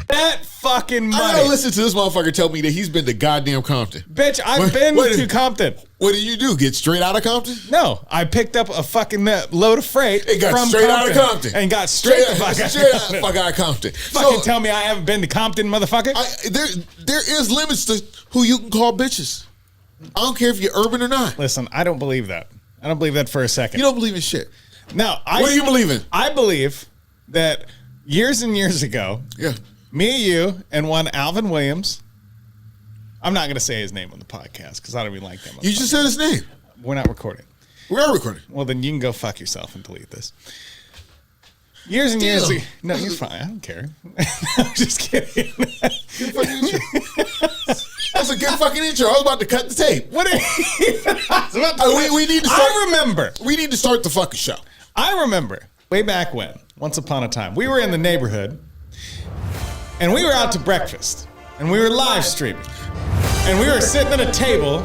That fucking money. I gotta listen to this motherfucker tell me that he's been to goddamn Compton. Bitch, I've been to Compton. What did you do? Get straight out of Compton? No, I picked up a fucking load of freight. It got from straight out of Compton. And got straight the fuck out of Compton. Fucking tell me I haven't been to Compton, motherfucker. There is limits to who you can call bitches. I don't care if you're urban or not. Listen, I don't believe that. I don't believe that for a second. You don't believe in shit. No. What do you believe in? I believe that years and years ago, me, you, and one Alvin Williams. I'm not going to say his name on the podcast because I don't even like them. You just said his name. We're not recording. We are recording. Well, then you can go fuck yourself and delete this. Years and years ago. No, you're fine. I don't care. I'm just kidding. Good fucking intro. That's a good fucking intro. I was about to cut the tape. What? We need to start. I remember. We need to start the fucking show. I remember way back when, once upon a time, we were in the neighborhood and we were out to breakfast and we were live streaming and we were sitting at a table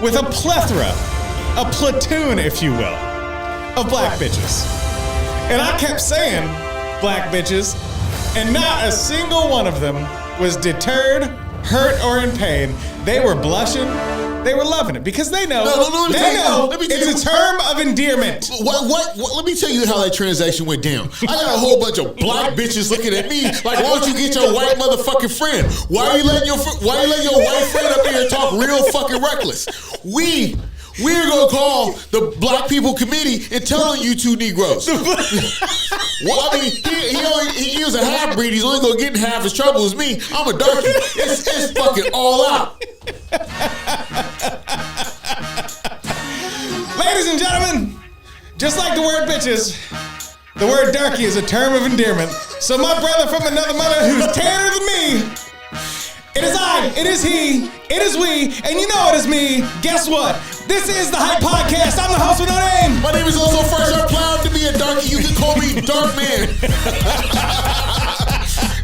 with a plethora, a platoon, if you will, of black bitches. And I kept saying black bitches, and not a single one of them was deterred, hurt, or in pain. They were blushing. They were loving it because they know. It's a term of endearment. What? Let me tell you how that transaction went down. I got a whole bunch of black bitches looking at me like, why don't you get your white motherfucking friend? Why are you letting your white friend up here and talk real fucking reckless? We're going to call the Black People Committee and tell you two Negroes. Well, I mean, he was a half-breed. He's only going to get in half as trouble as me. I'm a darky. It's fucking all out. Ladies and gentlemen, just like the word bitches, the word darky is a term of endearment. So my brother from another mother who's tanner than me, it is I, it is he, it is we, and you know it is me. Guess what? This is the Hype Podcast. I'm the host with no name. My name is also Fresh. I'm proud to be a darky. You can call me Dark Man.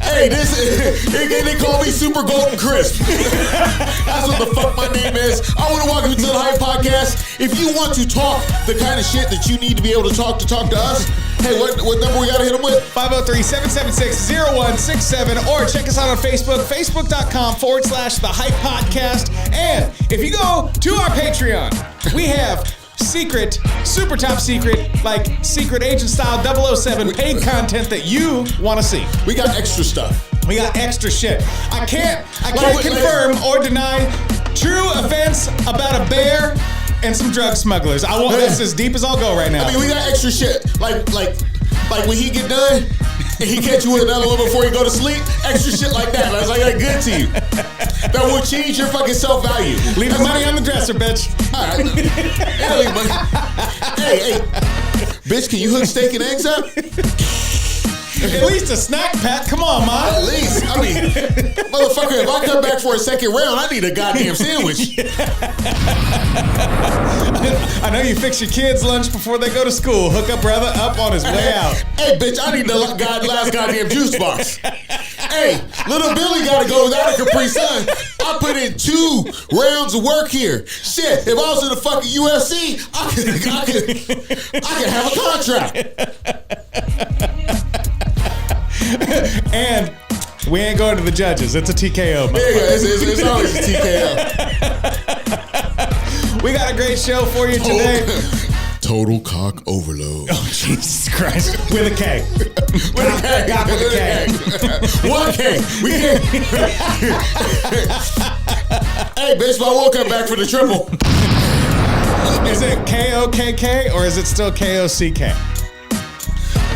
Hey, they call me Super Golden Crisp. That's what the fuck my name is. I want to welcome you to the Hype Podcast. If you want to talk the kind of shit that you need to be able to talk to us, hey, what number we got to hit them with? 503-776-0167 or check us out on Facebook, facebook.com/The Hype Podcast. And if you go to our Patreon, we have secret, super top secret, like secret agent style 007 paid content that you want to see. We got extra stuff. We got extra shit. I can't confirm or deny true events about a bear and some drug smugglers. I want this as deep as I'll go right now. I mean, we got extra shit. Like when he get done and he catch you with another one before you go to sleep, extra shit like that. That's like that good to you. That will change your fucking self-value. Leave the money on the dresser, bitch. All right. Hey, bitch, can you hook steak and eggs up? At least a snack pack. Come on, ma. At least. I mean, motherfucker, if I come back for a second round, I need a goddamn sandwich. I know you fix your kids' lunch before they go to school. Hook up brother up on his way out. Hey, bitch, I need the last goddamn juice box. Hey, little Billy got to go without a Capri Sun. I put in 2 rounds of work here. Shit, if I was in the fucking UFC, I could have a contract. And we ain't going to the judges. It's a TKO. Yeah, it's always a TKO. We got a great show for you today. Total cock overload. Oh, Jesus Christ. With a K. With a K. Cock with a K. 1K. We can't. Hey, bitch, I won't come back for the triple. Is it KOKK or is it still KOCK?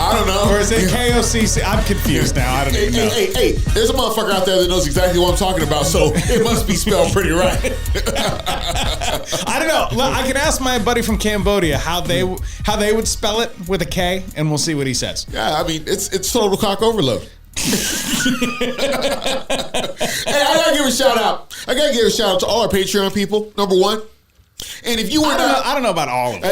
I don't know. Or is it KOCC? I'm confused now. I don't even know. Hey, there's a motherfucker out there that knows exactly what I'm talking about, so it must be spelled pretty right. I don't know. I can ask my buddy from Cambodia how they would spell it with a K, and we'll see what he says. Yeah, I mean, it's total cock overload. Hey, I gotta give a shout out. To all our Patreon people. Number 1, And if you were I don't know about all of them.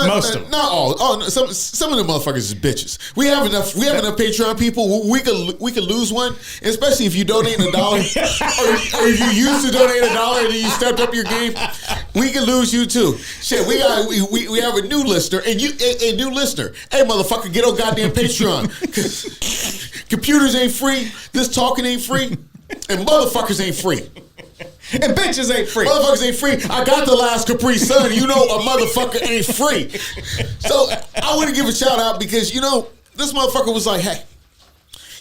Most of them. Not all. Oh, no, some of the motherfuckers is bitches. We have enough Patreon people. We could lose one, especially if you donate $1 or if you used to donate $1 and then you stepped up your game. We could lose you too. Shit, we have a new listener and a new listener. Hey, motherfucker, get on goddamn Patreon. Computers ain't free. This talking ain't free, and motherfuckers ain't free. And bitches ain't free. Motherfuckers ain't free. I got the last Capri Sun. You know a motherfucker ain't free. So I want to give a shout out because, this motherfucker was like, hey,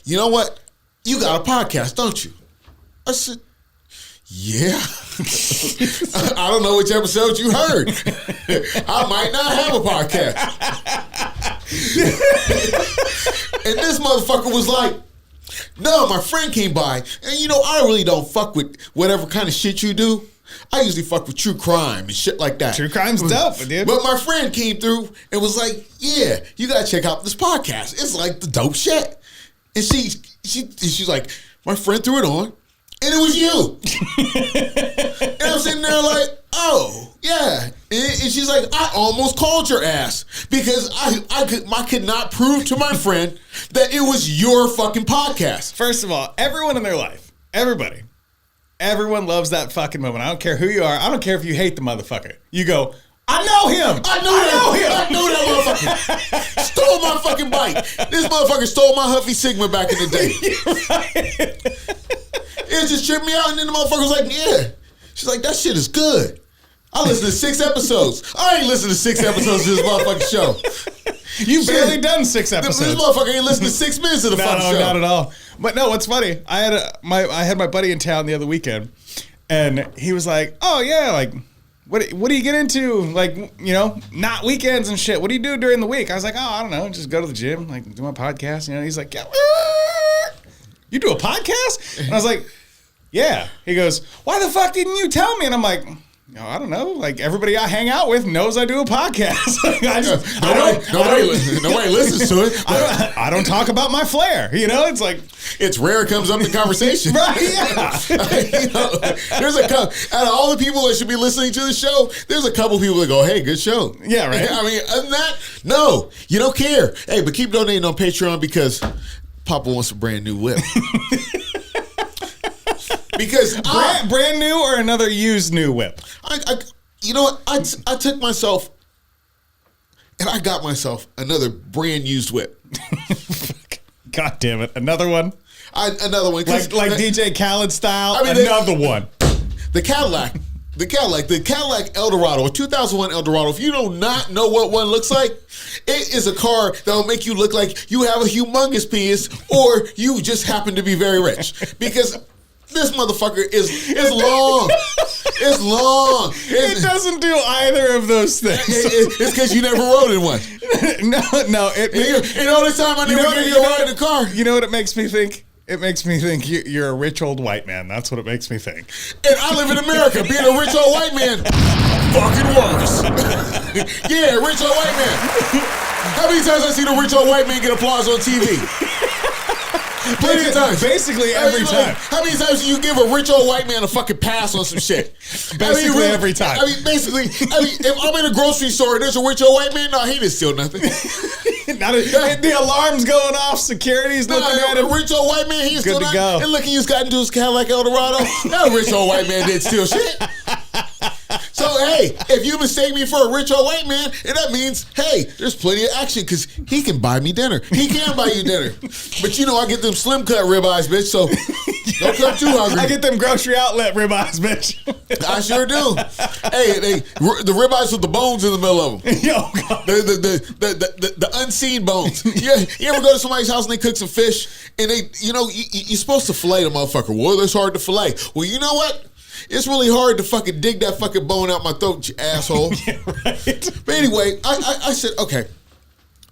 you know what? You got a podcast, don't you? I said, yeah. I don't know which episode you heard. I might not have a podcast. And this motherfucker was like, no, my friend came by, and I really don't fuck with whatever kind of shit you do. I usually fuck with true crime and shit like that. True crime's dope, dude. But my friend came through and was like, yeah, you gotta check out this podcast. It's like the dope shit. And she's like, my friend threw it on, and it was you. And I'm sitting there like, oh, yeah. And she's like, I almost called your ass because I could not prove to my friend that it was your fucking podcast. First of all, everyone in their life, everyone loves that fucking moment. I don't care who you are. I don't care if you hate the motherfucker. You go, I know him. I know that motherfucker. Stole my fucking bike. This motherfucker stole my Huffy Sigma back in the day. It just tripped me out, and then the motherfucker was like, yeah. She's like, that shit is good. I listened to 6 episodes. I ain't listened to 6 episodes of this motherfucking show. You've barely done 6 episodes. This motherfucker ain't listened to 6 minutes of the fucking show. No, not at all. But no, what's funny, I had my buddy in town the other weekend, and he was like, oh yeah, like, what do you get into? Like, not weekends and shit. What do you do during the week? I was like, oh, I don't know, just go to the gym, like do my podcast. He's like, yeah, you do a podcast? And I was like, yeah. He goes, why the fuck didn't you tell me? And I'm like, I don't know. Like, everybody I hang out with knows I do a podcast. Nobody listens to it. I don't talk about my flair. It's like, it's rare it comes up in conversation. Right, yeah. There's out of all the people that should be listening to the show, there's a couple people that go, hey, good show. Yeah, right. I mean, other than that, no, you don't care. Hey, but keep donating on Patreon because Papa wants a brand new whip. Because brand new or another used new whip? You know what? I took myself and I got myself another brand used whip. God damn it. Another one? Another one. Like DJ Khaled style? I mean, another one. The Cadillac Eldorado, a 2001 Eldorado. If you do not know what one looks like, it is a car that will make you look like you have a humongous penis or you just happen to be very rich. Because this motherfucker is long. It's long. It doesn't do either of those things. It's because you never rode in one. No. The time I never gave you a ride in a car. You know what it makes me think? It makes me think you're a rich old white man. That's what it makes me think. And I live in America. Being a rich old white man fucking works. Yeah, rich old white man. How many times I see the rich old white man get applause on TV? Plenty of times. Basically every time. How many times do you give a rich old white man a fucking pass on some shit? Basically every time. If I'm in a grocery store and there's a rich old white man, no, he didn't steal nothing. The alarm's going off, security's looking at him. A rich old white man, he's good to go. And look, he's got into his Cadillac Eldorado. That rich old white man didn't steal shit. So, hey, if you mistake me for a rich old white man, and that means, hey, there's plenty of action because he can buy me dinner. He can buy you dinner. But I get them slim cut ribeyes, bitch, so don't come too hungry. I get them grocery outlet ribeyes, bitch. I sure do. Hey, the ribeyes with the bones in the middle of them. Yo, God. The unseen bones. You ever go to somebody's house and they cook some fish, and you're supposed to fillet the motherfucker. Well, it's hard to fillet. Well, you know what? It's really hard to fucking dig that fucking bone out my throat, you asshole. Yeah, right. But anyway, I said, okay,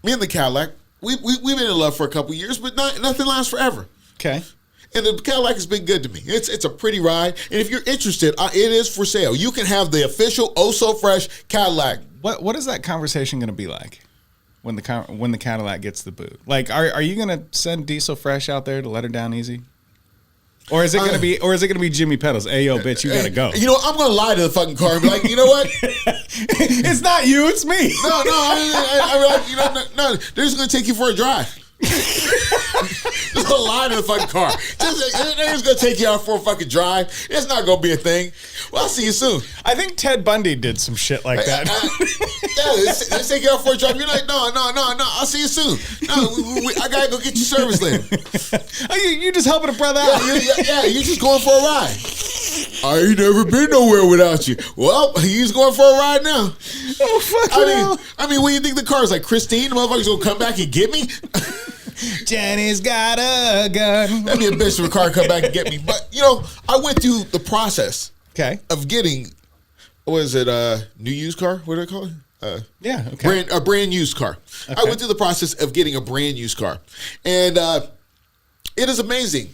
me and the Cadillac, we've been in love for a couple years, but nothing lasts forever. Okay. And the Cadillac has been good to me. It's a pretty ride. And if you're interested, it is for sale. You can have the official Oh So Fresh Cadillac. What is that conversation going to be like when the Cadillac gets the boot? Like, are you going to send Diesel Fresh out there to let her down easy? Or is it gonna be? Or is it gonna be Jimmy Pedals? Hey, yo, bitch, you gotta go. You know, I'm gonna lie to the fucking car and be like, you know what? It's not you, it's me. No. They're just gonna take you for a drive. Just gonna lie to the fucking car. They're just gonna take you out for a fucking drive. It's not gonna be a thing. Well, I'll see you soon. I think Ted Bundy did some shit like that. Let's take you out for a drive. You're like, no. I'll see you soon. No, I gotta go get your service later. Oh, you just helping a brother out. You're just going for a ride. I ain't never been nowhere without you. Well, he's going for a ride now. Oh, fuck I mean, what do you think the car is like? Christine, the motherfucker's gonna come back and get me? Jenny's got a gun. That'd be a bitch if a car come back and get me. But, you know, I went through the process of getting, what is it, new used car? What do they call it? A brand used car. Okay. I went through the process of getting a brand used car. And it is amazing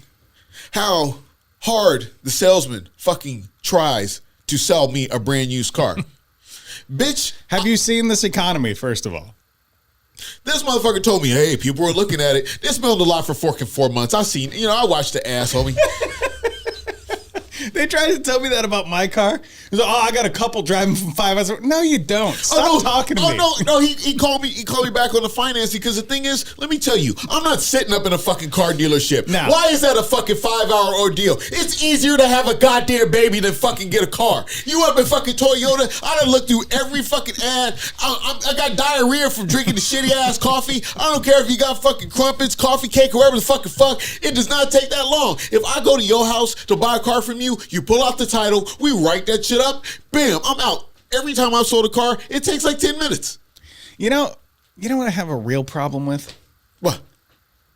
how hard the salesman fucking tries to sell me a brand used car. Bitch. Have you seen this economy, first of all? This motherfucker told me, hey, people were looking at it. They smelled a lot for 4 months. I watched the ass, homie. They tried to tell me that about my car. He's like, I got a couple driving from 5 hours. No, you don't. Stop talking to me. No, he called me. He called me back on the financing because the thing is, let me tell you, I'm not sitting up in a fucking car dealership. No. Why is that a fucking 5-hour ordeal? It's easier to have a goddamn baby than fucking get a car. You up in fucking Toyota? I done looked through every fucking ad. I got diarrhea from drinking the shitty ass coffee. I don't care if you got fucking crumpets, coffee cake, or whatever the fucking fuck. It does not take that long. If I go to your house to buy a car from you, you pull out the title, we write that shit up, bam, I'm out. Every time I've sold a car, it takes like 10 minutes. You know what I have a real problem with? What?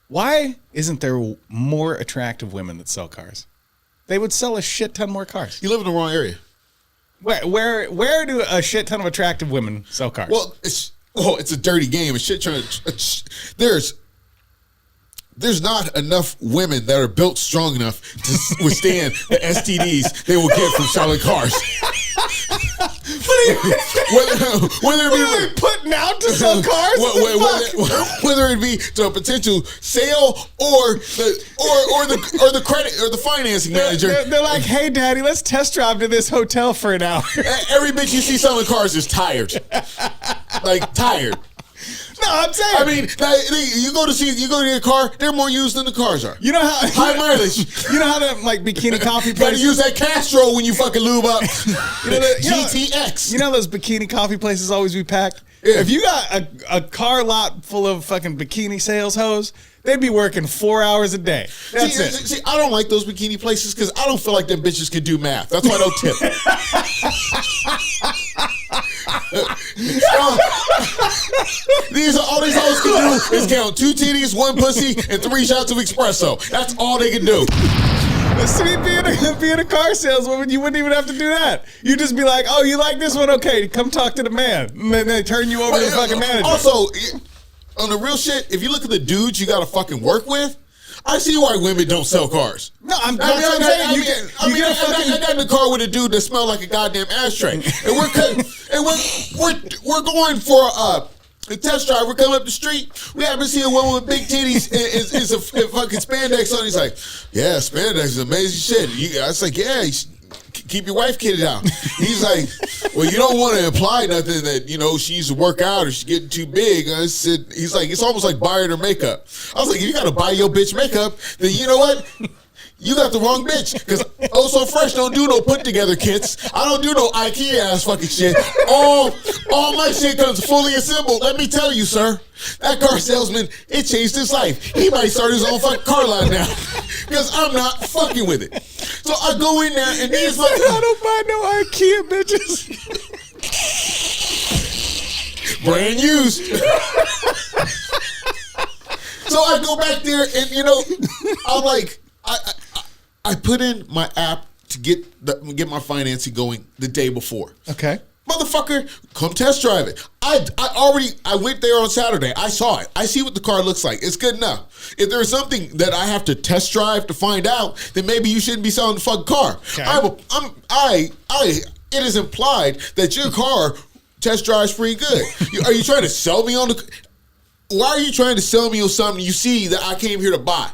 Why isn't there more attractive women that sell cars? They would sell a shit ton more cars. You live in the wrong area. Where do a shit ton of attractive women sell cars? Well, it's a dirty game. It's shit trying to. There's not enough women that are built strong enough to withstand the STDs they will get from selling cars. Whether it be putting out to sell cars, whether it be to a potential sale or the credit or the financing manager, they're like, "Hey, Daddy, let's test drive to this hotel for an hour." Every bitch you see selling cars is tired, like tired. No, I'm saying. I mean, you go to get a car, they're more used than the cars are. You know how high mileage. You know how that like bikini coffee places. Gotta use that Castro when you fucking lube up. GTX. You know those bikini coffee places always be packed. Yeah. If you got a car lot full of fucking bikini sales hoes, they'd be working 4 hours a day. That's it. See, I don't like those bikini places because I don't feel like them bitches can do math. That's why I don't tip. All these hoes can do is count 2 titties, 1 pussy, and 3 shots of espresso. That's all they can do. See, being a car saleswoman, you wouldn't even have to do that. You'd just be like, "Oh, you like this one? Okay, come talk to the man." And then they turn you over to the fucking manager. Also, on the real shit, if you look at the dudes you got to fucking work with, I see why women don't sell cars. No, I'm saying I got in the car with a dude that smelled like a goddamn ashtray, and we're going for a test drive. We're coming up the street. We happen to see a woman with big titties is a fucking spandex on. He's like, "Yeah, spandex is amazing shit." I was like, "Yeah." Keep your wife kitted out. He's like, well, you don't want to imply nothing that, she needs to work out or she's getting too big. I said, he's like, it's almost like buying her makeup. I was like, if you got to buy your bitch makeup, then you know what? You got the wrong bitch. Because Oh So Fresh don't do no put together kits. I don't do no IKEA ass fucking shit. All my shit comes fully assembled. Let me tell you, sir. That car salesman, it changed his life. He might start his own fucking car line now. Because I'm not fucking with it. So I go in there and these fucking... I don't buy no IKEA bitches. Brand used. So I go back there and, I'm like... I put in my app to get my financing going the day before. Okay. Motherfucker, come test drive it. I went there on Saturday. I saw it. I see what the car looks like. It's good enough. If there's something that I have to test drive to find out, then maybe you shouldn't be selling the fucking car. Okay. It is implied that your car test drives pretty good. Are you trying to sell me on the... Why are you trying to sell me on something you see that I came here to buy?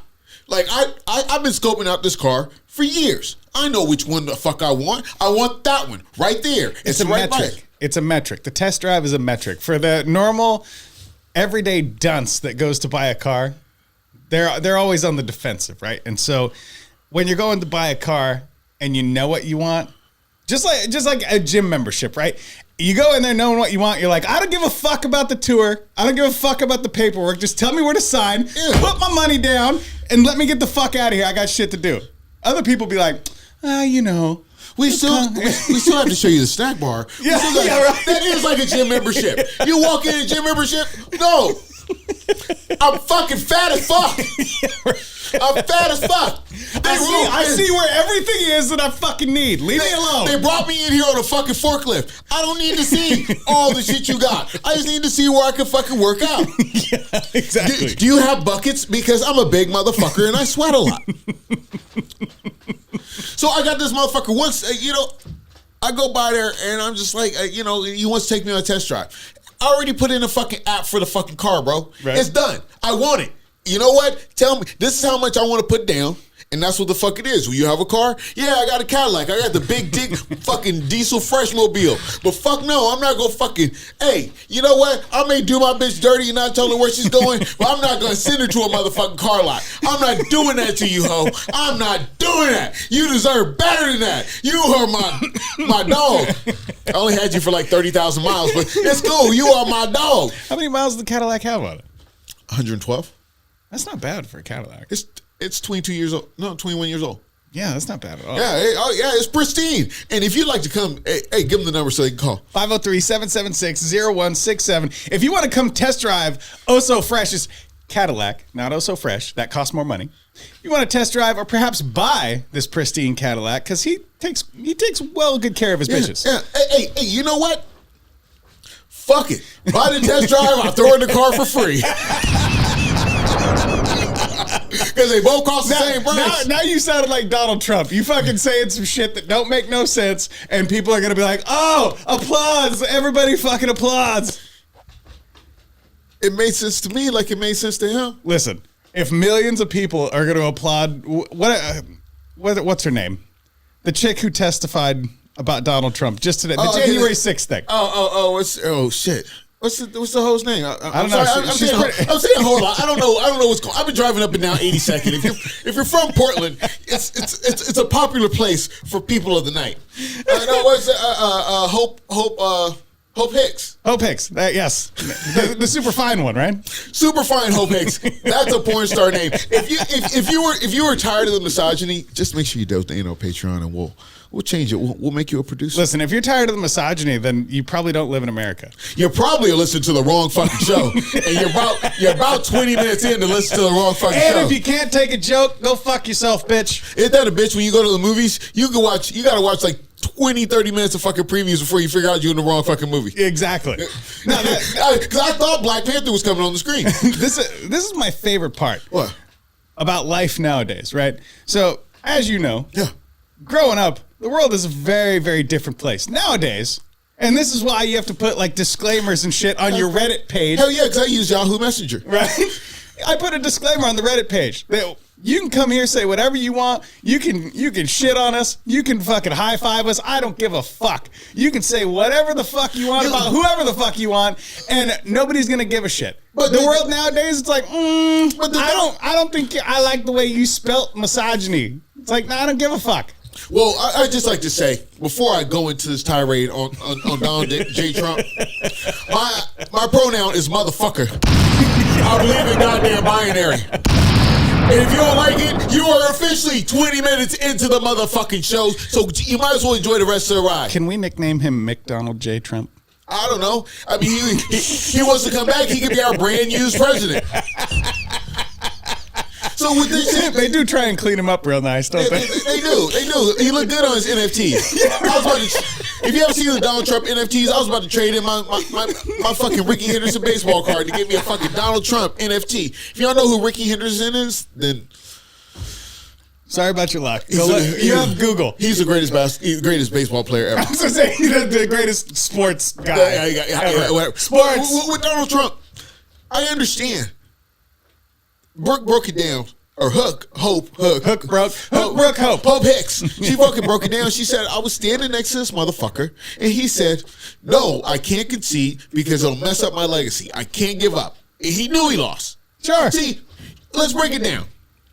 Like I've been scoping out this car for years. I know which one the fuck I want. I want that one right there. It's a right metric. bike. It's a metric. The test drive is a metric for the normal, everyday dunce that goes to buy a car. They're always on the defensive, right? And so when you're going to buy a car and you know what you want, just like a gym membership, right? You go in there knowing what you want. You're like, I don't give a fuck about the tour. I don't give a fuck about the paperwork. Just tell me where to sign, put my money down, and let me get the fuck out of here. I got shit to do. Other people be like, you know. We still have to show you the snack bar. Yeah, right. That is like a gym membership. You walk in a gym membership? No. I'm fucking fat as fuck. I'm fat as fuck. I see where everything is that I fucking need. Leave me alone. They brought me in here on a fucking forklift. I don't need to see all the shit you got. I just need to see where I can fucking work out. Yeah, exactly. Do you have buckets? Because I'm a big motherfucker and I sweat a lot. So I got this motherfucker once, I go by there and I'm just like, he wants to take me on a test drive. I already put in a fucking app for the fucking car, bro. Right. It's done. I want it. You know what? Tell me, this is how much I want to put down. And that's what the fuck it is. Will you have a car? Yeah, I got a Cadillac. I got the big dick fucking diesel fresh mobile. But fuck no, I'm not gonna fucking, hey, you know what? I may do my bitch dirty and not tell her where she's going, but I'm not gonna send her to a motherfucking car lot. I'm not doing that to you, ho. I'm not doing that. You deserve better than that. You are my dog. I only had you for like 30,000 miles, but it's cool. You are my dog. How many miles does the Cadillac have on it? 112. That's not bad for a Cadillac. It's 22 years old. No, 21 years old. Yeah, that's not bad at all. Yeah, it's pristine. And if you'd like to come, hey, give them the number so they can call. 503-776-0167. If you want to come test drive Oh So Fresh's Cadillac, not Oh So Fresh, that costs more money. You want to test drive or perhaps buy this pristine Cadillac because he takes well good care of his bitches. Yeah. Hey, you know what? Fuck it. Buy the test drive, I'll throw in the car for free. Because they both cost the same price. Now you sounded like Donald Trump. You fucking saying some shit that don't make no sense, and people are going to be like, oh, applause. Everybody fucking applauds. It made sense to me like it made sense to him. Listen, if millions of people are going to applaud, what's her name? The chick who testified about Donald Trump just today, the January 6th thing. Oh, shit. What's the hole's name? I don't know. I'm saying hold on. I don't know what's called. I've been driving up and down 82nd. If you're from Portland, it's a popular place for people of the night. Hope Hicks. Hope Hicks. Yes, the super fine one, right? Super fine Hope Hicks. That's a porn star name. If you were tired of the misogyny, just make sure you donate on Patreon and we'll change it. We'll make you a producer. Listen, if you're tired of the misogyny, then you probably don't live in America. You're probably listening to the wrong fucking show, and you're about 20 minutes in to listen to the wrong fucking show. And if you can't take a joke, go fuck yourself, bitch. Isn't that a bitch? When you go to the movies, you gotta watch like 20, 30 minutes of fucking previews before you figure out you're in the wrong fucking movie. Exactly. Because I thought Black Panther was coming on the screen. This is my favorite part. What? About life nowadays, right? So, as you know, growing up, the world is a very, very different place nowadays. And this is why you have to put like disclaimers and shit on your Reddit page. Hell yeah, because I use Yahoo Messenger. Right? I put a disclaimer on the Reddit page that you can come here, say whatever you want. You can shit on us. You can fucking high five us. I don't give a fuck. You can say whatever the fuck you want about whoever the fuck you want, and nobody's gonna give a shit. But the world nowadays, it's like, I don't think I like the way you spelt misogyny. It's like, I don't give a fuck. Well, I just like to say, before I go into this tirade on Donald J. Trump, my pronoun is motherfucker. I believe in goddamn binary. And if you don't like it, you are officially 20 minutes into the motherfucking show, so you might as well enjoy the rest of the ride. Can we nickname him McDonald J. Trump? I don't know. I mean, he wants to come back. He could be our brand new president. So with this shit, they do try and clean him up real nice, don't they? They do. He looked good on his NFTs. If you ever seen the Donald Trump NFTs, I was about to trade in my fucking Ricky Henderson baseball card to get me a fucking Donald Trump NFT. If y'all know who Ricky Henderson is, then sorry about your luck. You have Google. He's the greatest baseball player ever. I was gonna say he's the greatest sports guy. Sports with Donald Trump. I understand. Brooke broke it down or Hook Hicks. She fucking broke it down. She said, I was standing next to this motherfucker, and he said, no, I can't concede because it'll mess up my legacy. I can't give up. And he knew he lost. Sure. See, let's break it down.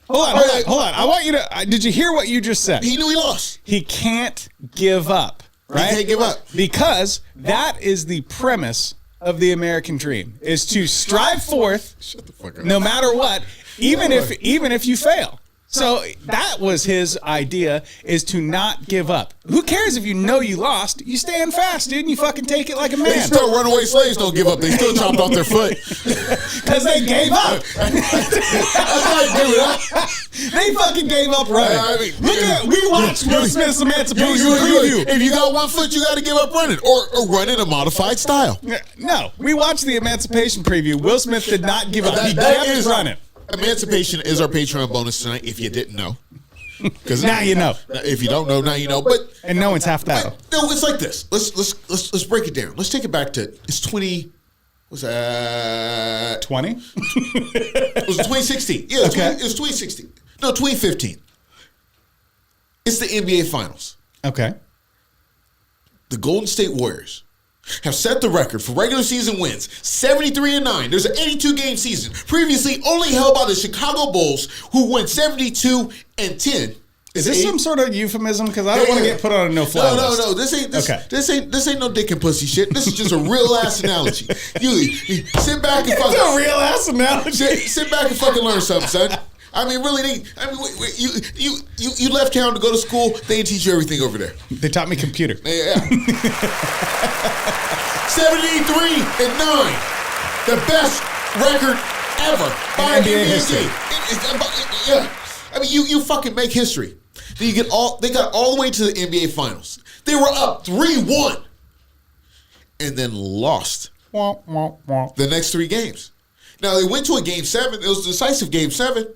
Hold on. I want you to. Did you hear what you just said? He knew he lost. He can't give up. Right? He can't give up. Because that is the premise of the American dream: is to strive forth, Shut the fuck up. no matter what, even if you fail. So that was his idea, is to not give up. Who cares if you know you lost? You stand fast, dude, and you fucking take it like a man. They still runaway slaves don't give up. They still chopped off their foot. Because they gave up. They fucking gave up running. We watched Will Smith's Emancipation preview. If you got one foot, you got to give up running or run in a modified style. No, we watched the Emancipation preview. Will Smith did not give up. He kept running. Emancipation is our Patreon bonus tonight. If you didn't know, because now you know. If you don't know, now you know. And no one's half that. No, it's like this. Let's break it down. Let's take it back to it's 20. Was that 20? It was 2016. Yeah, it was 2016. No, 2015. It's the NBA Finals. Okay. The Golden State Warriors have set the record for regular season wins, 73-9. There's an 82-game season, previously only held by the Chicago Bulls, who went 72-10. Is this some sort of euphemism? Because I don't want to get put on a no-fly list. No. This ain't no dick and pussy shit. This is just a real ass analogy. You sit back and fucking. It's a real ass analogy. Sit back and fucking learn something, son. I mean, really, you left town to go to school. They didn't teach you everything over there. They taught me computer. Yeah. 73-9, the best record ever by NBA history. Yeah, I mean, you fucking make history. Then they got all the way to the NBA Finals. They were up 3-1, and then lost the next 3 games. Now they went to a game 7. It was a decisive game 7.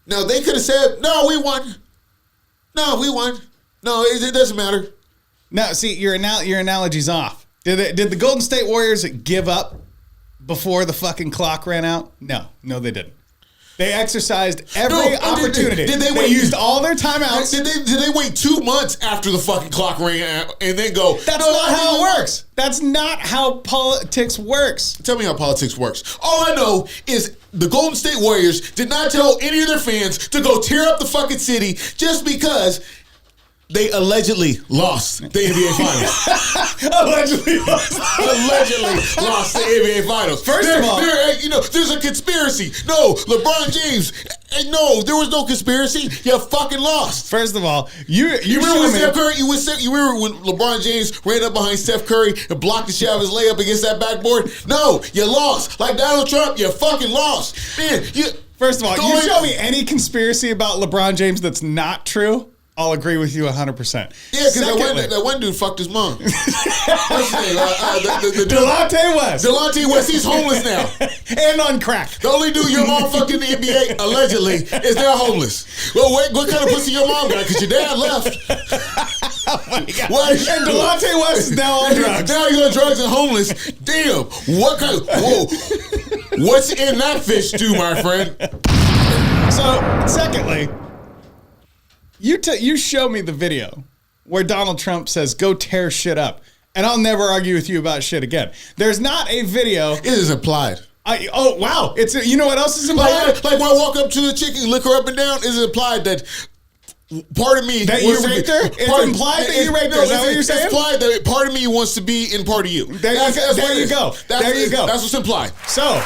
Now, they could have said, no, we won. No, it doesn't matter. No, see, your analogy's off. Did the Golden State Warriors give up before the fucking clock ran out? No, they didn't. They exercised every opportunity. Did they used all their timeouts. Did they wait 2 months after the fucking clock ran out and then go? That's not how it works. That's not how politics works. Tell me how politics works. All I know is the Golden State Warriors did not tell any of their fans to go tear up the fucking city just because they allegedly lost the NBA Finals. Allegedly lost the NBA Finals. First of all, there's a conspiracy. No, LeBron James. No, there was no conspiracy. You fucking lost. First of all, you remember when Steph Curry? You remember when LeBron James ran up behind Steph Curry and blocked the shot of his layup against that backboard? No, you lost. Like Donald Trump, you fucking lost. Man, First of all, you show me any conspiracy about LeBron James that's not true, I'll agree with you 100%. Yeah, because that one dude fucked his mom. What's his name? Delonte West. Delonte West, he's homeless now. And on crack. The only dude your mom fucked in the NBA, allegedly, is now homeless. Well, wait, what kind of pussy your mom got? Because your dad left. Oh my God. And Delonte West is now on drugs. Now he's on drugs and homeless. Damn. What's in that fish stew, my friend? So, secondly, you show me the video where Donald Trump says, go tear shit up. And I'll never argue with you about shit again. There's not a video. It is implied. Oh, wow. You know what else is implied? Like when I walk up to a chick and lick her up and down, it's implied that part of me that you raped her? It's implied that you raped her. Is that what you're saying? It's implied that part of me wants to be in part of you. There you go. That's what's implied. So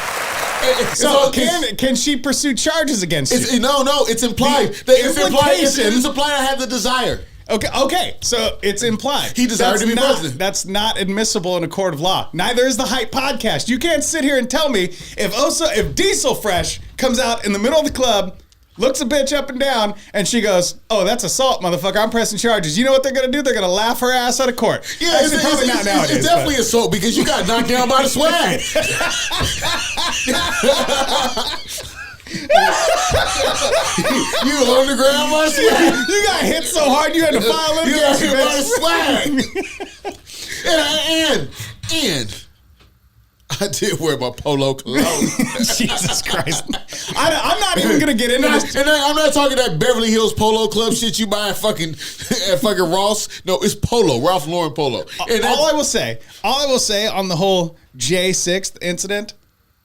can she pursue charges against you? No, it's implied. It's implied I have the desire. Okay, so it's implied. He desired to be president. That's not admissible in a court of law. Neither is the Hype podcast. You can't sit here and tell me if Diesel Fresh comes out in the middle of the club, looks a bitch up and down, and she goes, oh, that's assault, motherfucker. I'm pressing charges. You know what they're going to do? They're going to laugh her ass out of court. Yeah, it's probably not nowadays. It's definitely assault because you got knocked down by the swag. You on the ground by the swag. You got hit so hard you had to file litigation. You got hit by the swag. And I did wear my polo clothes. Jesus Christ. I'm not even going to get into this. And I'm not talking that Beverly Hills Polo Club shit you buy at fucking Ross. No, it's polo, Ralph Lauren polo. And all I will say on the whole J6th incident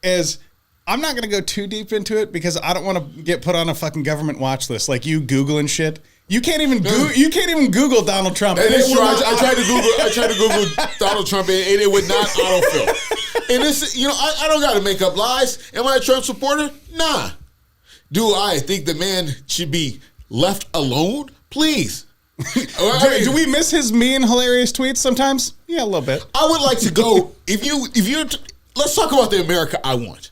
is I'm not going to go too deep into it because I don't want to get put on a fucking government watch list like you Googling shit. You can't even Google Donald Trump. And it's true. I tried to Google Donald Trump and it would not autofill. And this, I don't got to make up lies. Am I a Trump supporter? Nah. Do I think the man should be left alone? Please. Do we miss his mean, hilarious tweets sometimes? Yeah, a little bit. I would like to go. Let's talk about the America I want.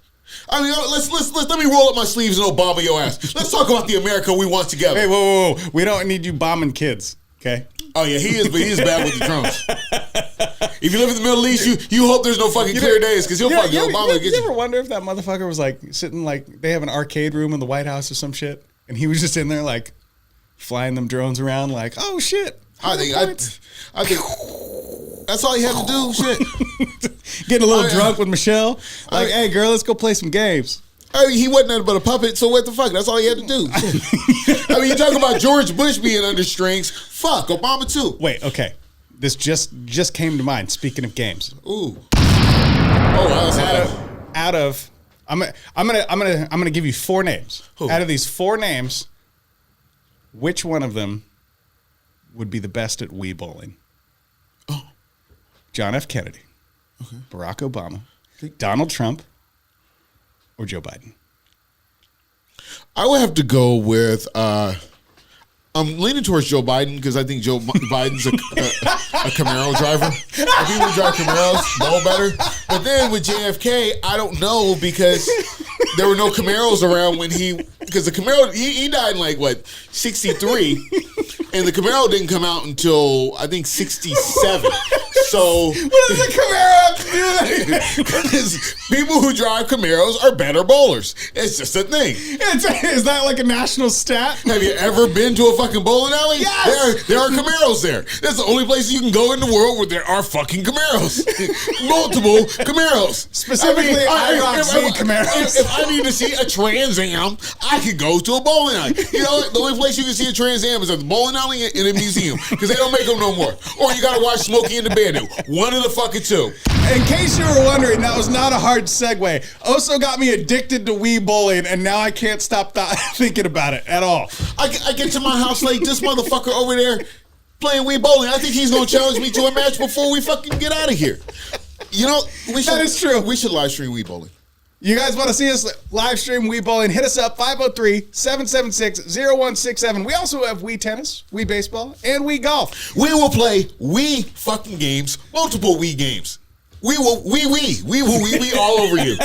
I mean, let me roll up my sleeves and Obama your ass. Let's talk about the America we want together. Hey, whoa. We don't need you bombing kids, okay? Oh, yeah, he is, but he's bad with the drones. If you live in the Middle East, you hope there's no fucking clear days because he'll fucking Obama get you. You ever wonder if that motherfucker was like sitting like, they have an arcade room in the White House or some shit, and he was just in there like flying them drones around like, oh, shit. I think that's all you have to do. Shit, getting a little drunk with Michelle. Like, hey, girl, let's go play some games. I mean, he wasn't nothing but a puppet, so what the fuck? That's all he had to do. I mean, you talk about George Bush being under strings. Fuck, Obama too. Wait, okay. This just came to mind. Speaking of games. Ooh. Oh, I'm gonna give you 4 names. Who? Out of these 4 names, which one of them would be the best at Wii bowling? Oh. John F. Kennedy, okay. Barack Obama, Donald Trump, or Joe Biden? I would have to go with. I'm leaning towards Joe Biden because I think Joe Biden's a Camaro driver. I think we drive Camaros bowl better. But then with JFK, I don't know because there were no Camaros around when because the Camaro he died in like what 63, and the Camaro didn't come out until I think 67. So what does the Camaro have to do with that? Because people who drive Camaros are better bowlers. It's just a thing. Is that like a national stat? Have you ever been to a fucking bowling alley? Yes. There are Camaros there. That's the only place you can go in the world where there are fucking Camaros. Multiple Camaros. Specifically, Camaros. If I need to see a Trans Am, I could go to a bowling alley. You know, the only place you can see a Trans Am is at the bowling alley in a museum because they don't make them no more. Or you got to watch Smokey and the Bandit. One of the fucking two. In case you were wondering, that was not a hard segue. Oso got me addicted to Wii bowling, and now I can't stop thinking about it at all. I get to my house like this motherfucker over there playing Wii bowling. I think he's going to challenge me to a match before we fucking get out of here. You know, that is true. We should live stream Wii bowling. You guys want to see us live stream Wii bowling? Hit us up, 503-776-0167. We also have Wii tennis, Wii baseball, and Wii golf. We will play Wii fucking games, multiple Wii games. We will all over you.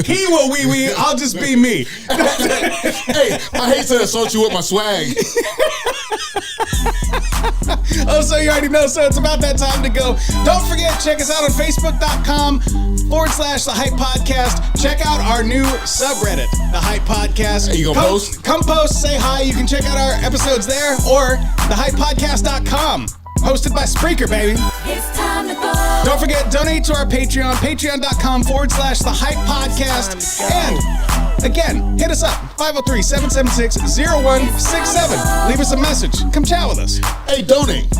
He will wee. I'll just be me. Hey, I hate to insult you with my swag. Oh, so you already know, so it's about that time to go. Don't forget, check us out on Facebook.com/The Hype Podcast. Check out our new subreddit, The Hype Podcast. Are you gonna post? Come post, say hi. You can check out our episodes there or thehypepodcast.com. Hosted by Spreaker, baby. It's time to go. Don't forget, donate to our Patreon, patreon.com/The Hype Podcast. And again, hit us up, 503-776-0167. Leave us a message. Come chat with us. Hey, donate.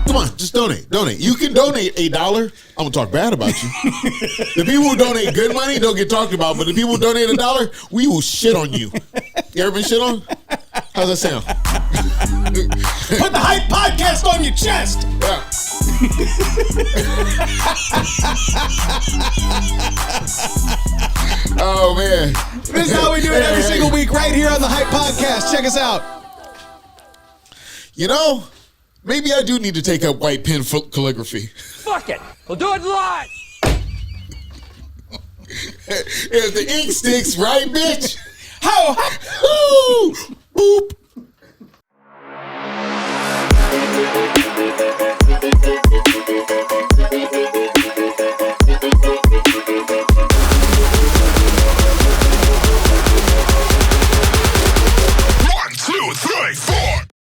Come on, just donate. You can donate $1. I'm gonna talk bad about you. The people who donate good money don't get talked about, but the people who donate $1, we will shit on you. You ever been shit on? How's that sound? Put the Hype Podcast on your chest. Yeah. Oh man, this is how we do it every single week right here on the Hype Podcast. Check us out. You know, maybe I do need to take up white pen calligraphy. Fuck it, we'll do it live. If the ink sticks, right, bitch? How?